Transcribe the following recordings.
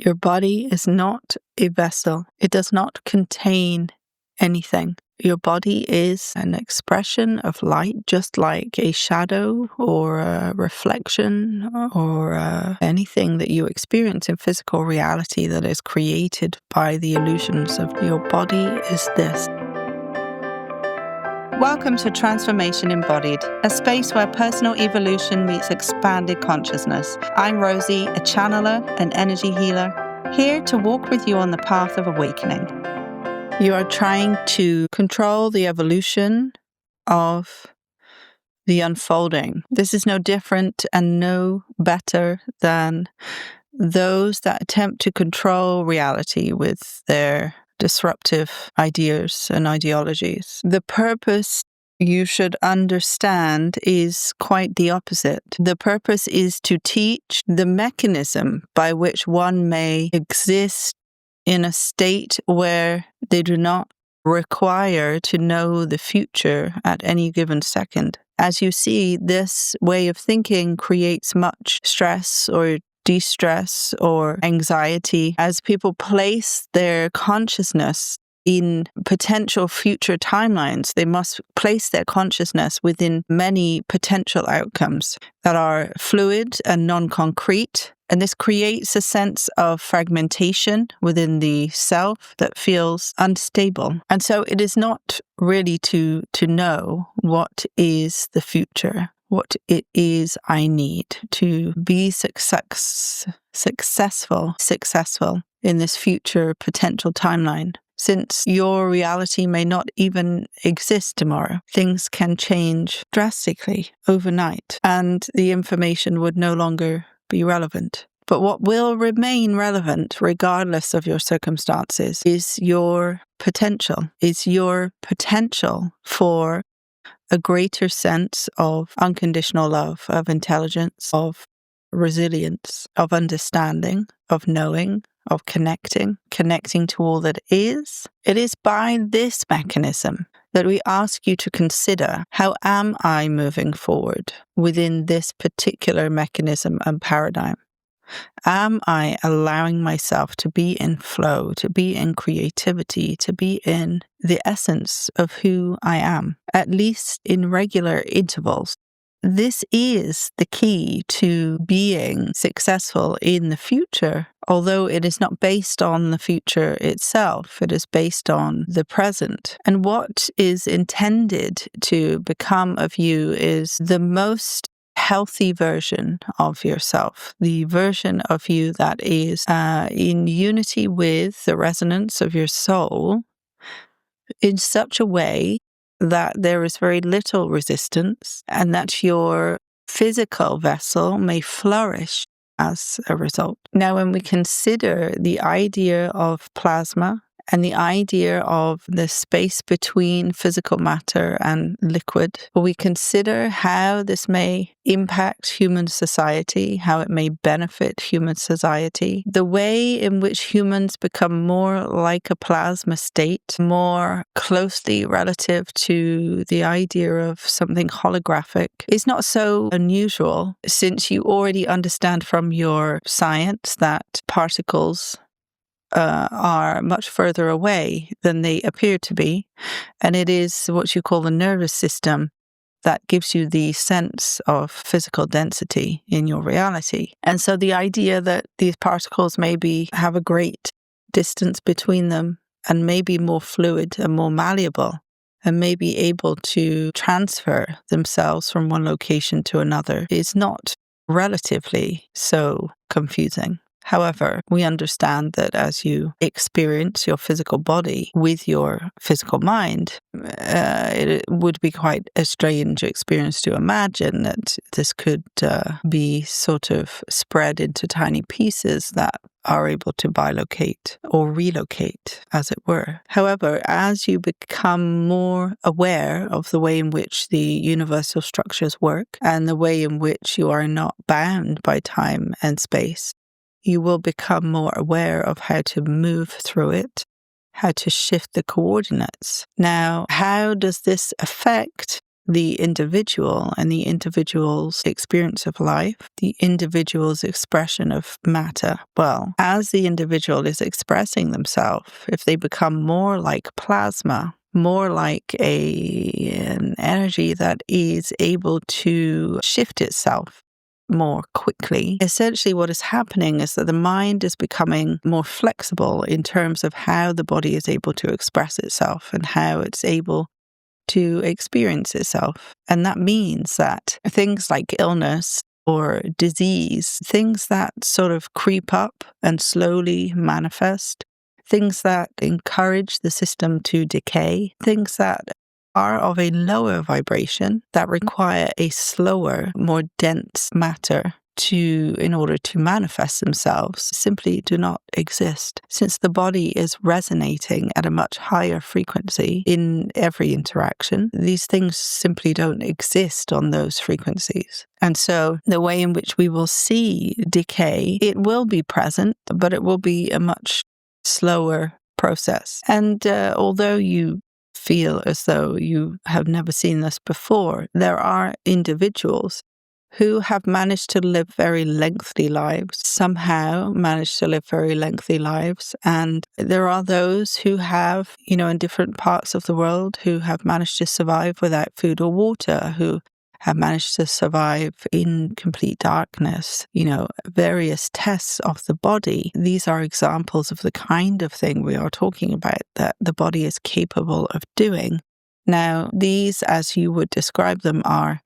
Your body is not a vessel. It does not contain anything. Your body is an expression of light, just like a shadow or a reflection or anything that you experience in physical reality that is created by the illusions of your body is this. Welcome to Transformation Embodied, a space where personal evolution meets expanded consciousness. I'm Rosie, a channeler, an energy healer, here to walk with you on the path of awakening. You are trying to control the evolution of the unfolding. This is no different and no better than those that attempt to control reality with their disruptive ideas and ideologies. The purpose, you should understand, is quite the opposite. The purpose is to teach the mechanism by which one may exist in a state where they do not require to know the future at any given second. As you see, this way of thinking creates much stress or de-stress or anxiety as people place their consciousness in potential future timelines. They must place their consciousness within many potential outcomes that are fluid and non-concrete. And this creates a sense of fragmentation within the self that feels unstable. And so it is not really to know what is the future, what it is I need to be successful in this future potential timeline. Since your reality may not even exist tomorrow, things can change drastically overnight, and the information would no longer be relevant. But what will remain relevant, regardless of your circumstances, is your potential for a greater sense of unconditional love, of intelligence, of resilience, of understanding, of knowing, of connecting to all that is. It is by this mechanism that we ask you to consider, how am I moving forward within this particular mechanism and paradigm? Am I allowing myself to be in flow, to be in creativity, to be in the essence of who I am, at least in regular intervals? This is the key to being successful in the future, although it is not based on the future itself. It is based on the present. And what is intended to become of you is the most healthy version of yourself, the version of you that is in unity with the resonance of your soul in such a way that there is very little resistance and that your physical vessel may flourish as a result. Now, when we consider the idea of plasma and the idea of the space between physical matter and liquid, we consider how this may impact human society, how it may benefit human society, the way in which humans become more like a plasma state, more closely relative to the idea of something holographic, is not so unusual, since you already understand from your science that particles are much further away than they appear to be. And it is what you call the nervous system that gives you the sense of physical density in your reality. And so the idea that these particles maybe have a great distance between them and may be more fluid and more malleable and may be able to transfer themselves from one location to another is not relatively so confusing. However, we understand that as you experience your physical body with your physical mind, it would be quite a strange experience to imagine that this could be sort of spread into tiny pieces that are able to bilocate or relocate, as it were. However, as you become more aware of the way in which the universal structures work and the way in which you are not bound by time and space, you will become more aware of how to move through it, how to shift the coordinates. Now, how does this affect the individual and the individual's experience of life, the individual's expression of matter. Well, as the individual is expressing themselves, if they become more like plasma, more like an energy that is able to shift itself more quickly. Essentially, what is happening is that the mind is becoming more flexible in terms of how the body is able to express itself and how it's able to experience itself. And that means that things like illness or disease, things that sort of creep up and slowly manifest, things that encourage the system to decay, things that are of a lower vibration that require a slower, more dense matter in order to manifest themselves, simply do not exist, since the body is resonating at a much higher frequency in every interaction. These things simply don't exist on those frequencies. And so the way in which we will see decay, it will be present, but it will be a much slower process. And although you feel as though you have never seen this before, there are individuals who have managed to live very lengthy lives, somehow managed to live very lengthy lives. And there are those who have, in different parts of the world, who have managed to survive without food or water, who have managed to survive in complete darkness, various tests of the body. These are examples of the kind of thing we are talking about that the body is capable of doing. Now, these, as you would describe them, are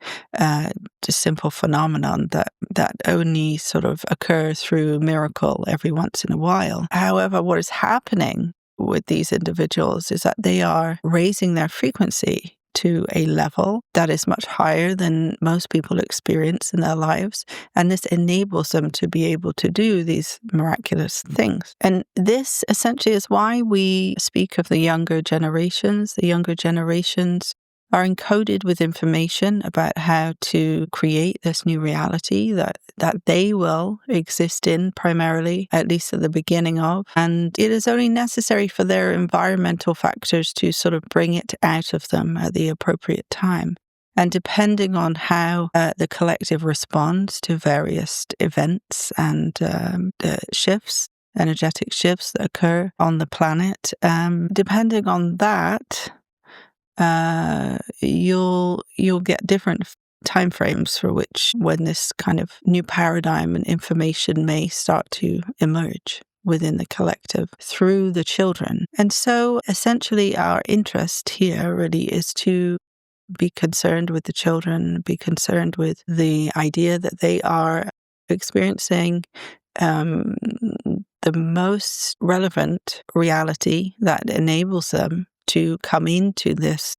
just simple phenomenon that only sort of occur through miracle every once in a while. However, what is happening with these individuals is that they are raising their frequency to a level that is much higher than most people experience in their lives. And this enables them to be able to do these miraculous things. And this essentially is why we speak of the younger generations. The younger generations are encoded with information about how to create this new reality that they will exist in primarily, at least at the beginning of. And it is only necessary for their environmental factors to sort of bring it out of them at the appropriate time. And depending on how the collective responds to various events and shifts, energetic shifts that occur on the planet, depending on that, you'll get different timeframes for when this kind of new paradigm and information may start to emerge within the collective through the children. And so essentially our interest here really is to be concerned with the children, be concerned with the idea that they are experiencing the most relevant reality that enables them to come into this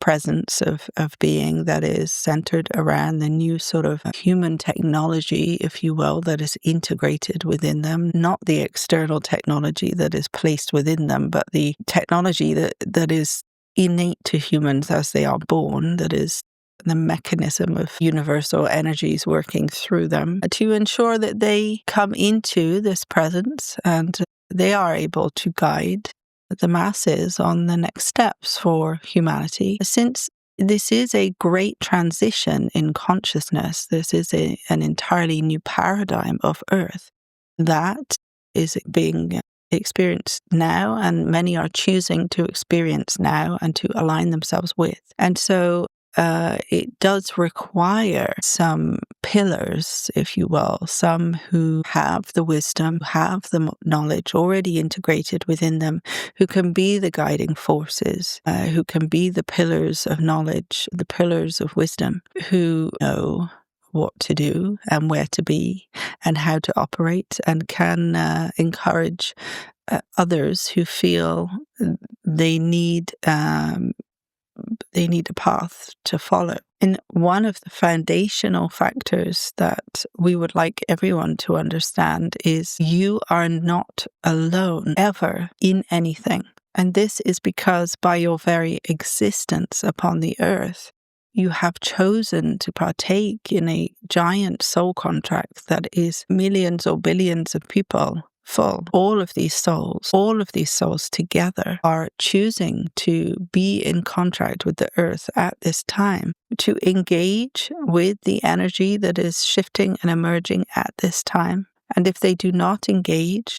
presence of being that is centered around the new sort of human technology, if you will, that is integrated within them, not the external technology that is placed within them, but the technology that is innate to humans as they are born, that is the mechanism of universal energies working through them to ensure that they come into this presence and they are able to guide the masses on the next steps for humanity. Since this is a great transition in consciousness, this is an entirely new paradigm of Earth that is being experienced now, and many are choosing to experience now and to align themselves with. And so it does require some pillars, if you will, some who have the wisdom, have the knowledge already integrated within them, who can be the guiding forces, who can be the pillars of knowledge, the pillars of wisdom, who know what to do and where to be and how to operate, and can encourage others who feel they need a path to follow. And one of the foundational factors that we would like everyone to understand is you are not alone ever in anything. And this is because by your very existence upon the earth, you have chosen to partake in a giant soul contract that is millions or billions of people full. All of these souls together are choosing to be in contract with the earth at this time, to engage with the energy that is shifting and emerging at this time. And if they do not engage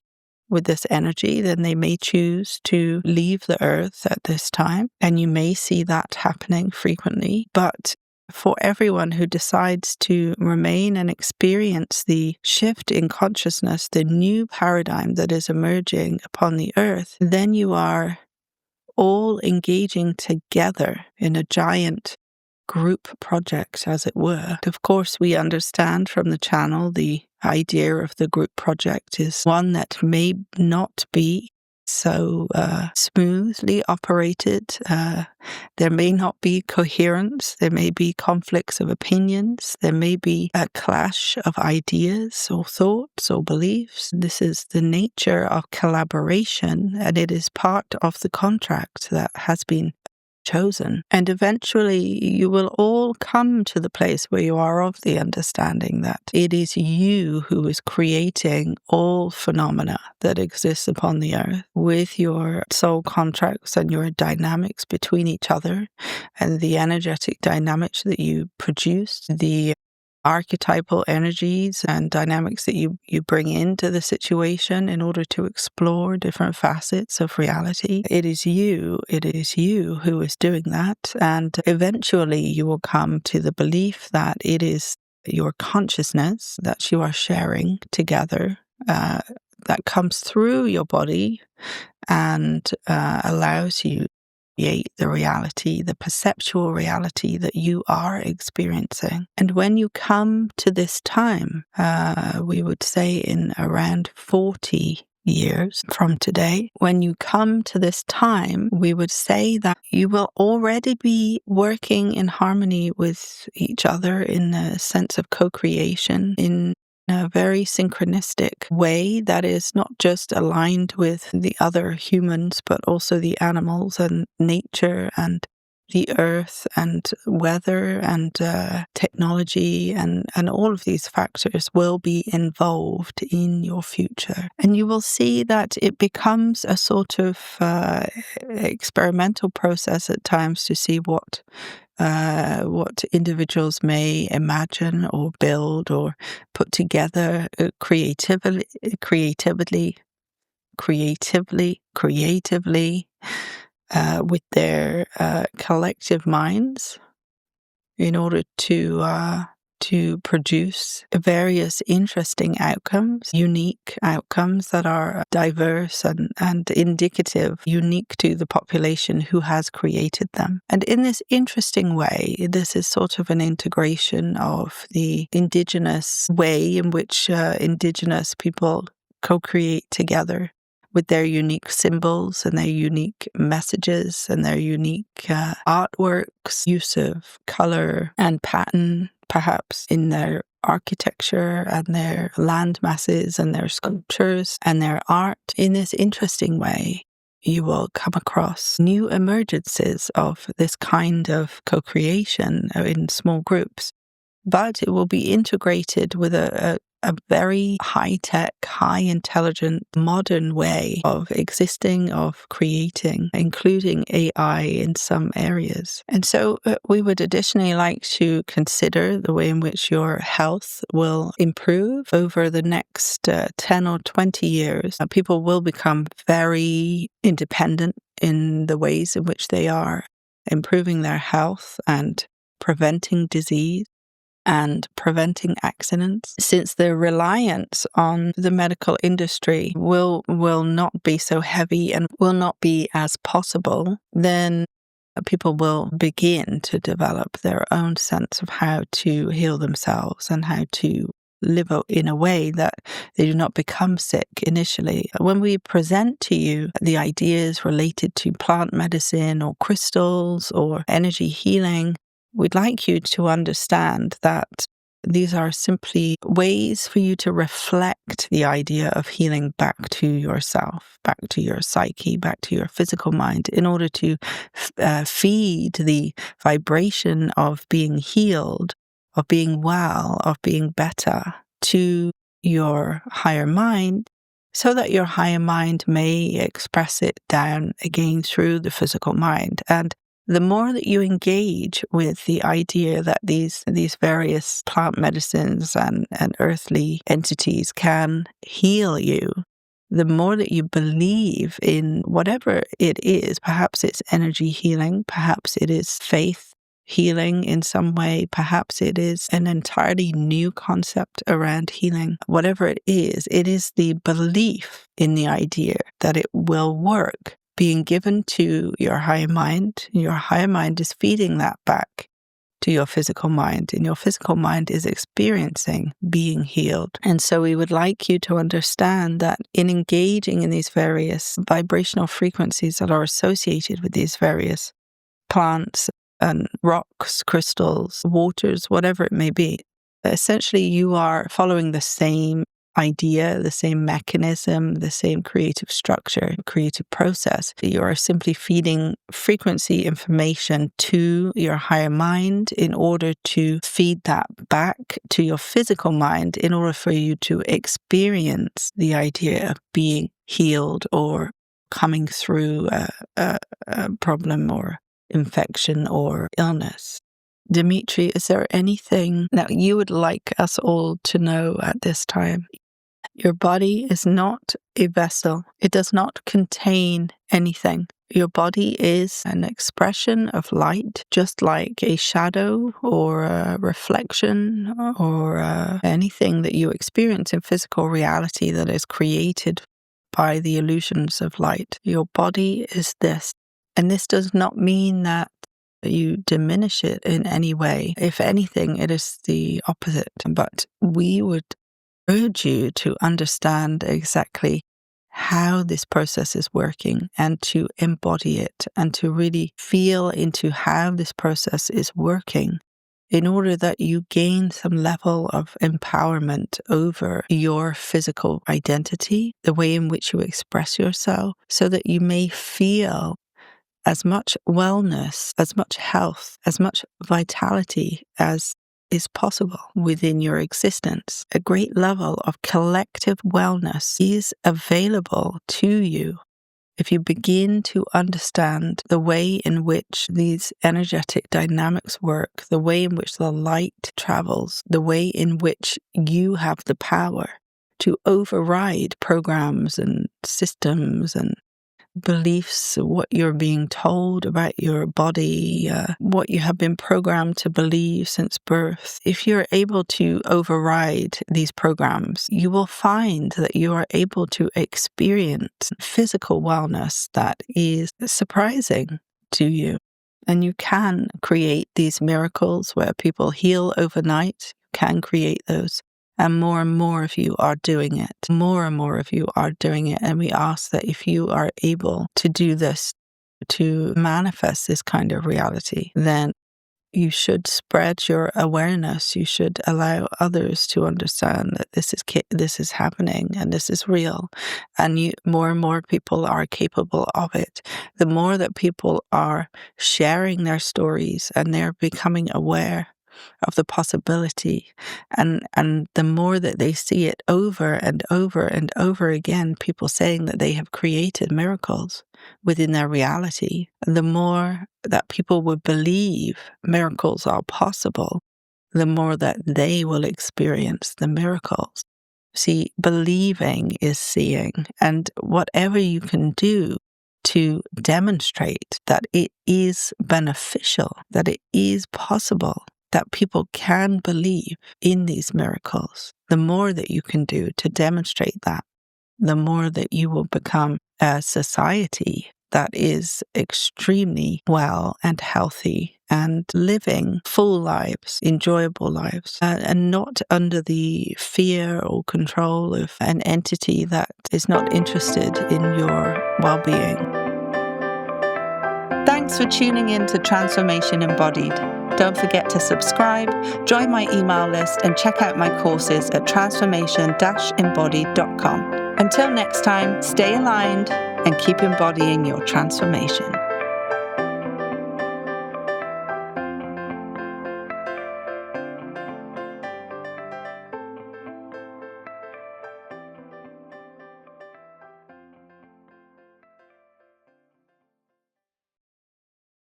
with this energy, then they may choose to leave the earth at this time. And you may see that happening frequently. But for everyone who decides to remain and experience the shift in consciousness, the new paradigm that is emerging upon the earth, then you are all engaging together in a giant group project, as it were. Of course, we understand from the channel the idea of the group project is one that may not be so smoothly operated. There may not be coherence. There may be conflicts of opinions. There may be a clash of ideas or thoughts or beliefs. This is the nature of collaboration, and it is part of the contract that has been chosen. And eventually you will all come to the place where you are of the understanding that it is you who is creating all phenomena that exist upon the earth with your soul contracts and your dynamics between each other and the energetic dynamics that you produce, the archetypal energies and dynamics that you bring into the situation in order to explore different facets of reality. It is you who is doing that. And eventually you will come to the belief that it is your consciousness that you are sharing together that comes through your body and allows you create the reality, the perceptual reality that you are experiencing. And when you come to this time, we would say in around 40 years from today, when you come to this time, we would say that you will already be working in harmony with each other in a sense of co-creation, in a very synchronistic way that is not just aligned with the other humans, but also the animals and nature and the earth and weather and technology and all of these factors will be involved in your future. And you will see that it becomes a sort of experimental process at times to see what individuals may imagine or build or put together creatively with their collective minds in order to produce various interesting outcomes, unique outcomes that are diverse and indicative, unique to the population who has created them. And in this interesting way, this is sort of an integration of the indigenous way in which indigenous people co-create together with their unique symbols and their unique messages and their unique artworks, use of color and pattern, perhaps in their architecture and their land masses and their sculptures and their art. In this interesting way, you will come across new emergences of this kind of co-creation in small groups. But it will be integrated with a very high-tech, high-intelligent, modern way of existing, of creating, including AI in some areas. And so we would additionally like to consider the way in which your health will improve over the next 10 or 20 years. People will become very independent in the ways in which they are improving their health and preventing disease and preventing accidents, since the reliance on the medical industry will not be so heavy and will not be as possible, then people will begin to develop their own sense of how to heal themselves and how to live in a way that they do not become sick initially. When we present to you the ideas related to plant medicine or crystals or energy healing, we'd like you to understand that these are simply ways for you to reflect the idea of healing back to yourself, back to your psyche, back to your physical mind, in order to feed the vibration of being healed, of being well, of being better to your higher mind, so that your higher mind may express it down again through the physical mind. And the more that you engage with the idea that these various plant medicines and earthly entities can heal you, the more that you believe in whatever it is, perhaps it's energy healing, perhaps it is faith healing in some way, perhaps it is an entirely new concept around healing. Whatever it is the belief in the idea that it will work being given to your higher mind. Your higher mind is feeding that back to your physical mind, and your physical mind is experiencing being healed. And so we would like you to understand that in engaging in these various vibrational frequencies that are associated with these various plants and rocks, crystals, waters, whatever it may be, essentially you are following the same idea, the same mechanism, the same creative structure, creative process. You are simply feeding frequency information to your higher mind in order to feed that back to your physical mind in order for you to experience the idea of being healed or coming through a problem or infection or illness. Dimitri, is there anything that you would like us all to know at this time? Your body is not a vessel. It does not contain anything. Your body is an expression of light, just like a shadow or a reflection or anything that you experience in physical reality that is created by the illusions of light. Your body is this. And this does not mean that you diminish it in any way. If anything, it is the opposite. But we would urge you to understand exactly how this process is working and to embody it and to really feel into how this process is working in order that you gain some level of empowerment over your physical identity, the way in which you express yourself, so that you may feel as much wellness, as much health, as much vitality as is possible within your existence. A great level of collective wellness is available to you if you begin to understand the way in which these energetic dynamics work, the way in which the light travels, the way in which you have the power to override programs and systems and beliefs, what you're being told about your body, what you have been programmed to believe since birth. If you're able to override these programs, you will find that you are able to experience physical wellness that is surprising to you. And you can create these miracles where people heal overnight. You can create those. And more of you are doing it. More and more of you are doing it. And we ask that if you are able to do this, to manifest this kind of reality, then you should spread your awareness. You should allow others to understand that this is happening and this is real. And more and more people are capable of it. The more that people are sharing their stories and they're becoming aware of the possibility, and the more that they see it over and over and over again, people saying that they have created miracles within their reality, the more that people would believe miracles are possible, the more that they will experience the miracles. See, believing is seeing, and whatever you can do to demonstrate that it is beneficial, that it is possible, that people can believe in these miracles, the more that you can do to demonstrate that, the more that you will become a society that is extremely well and healthy and living full lives, enjoyable lives, and not under the fear or control of an entity that is not interested in your well-being. Thanks for tuning in to Transformation Embodied. Don't forget to subscribe, join my email list, and check out my courses at transformation-embodied.com. Until next time, stay aligned and keep embodying your transformation.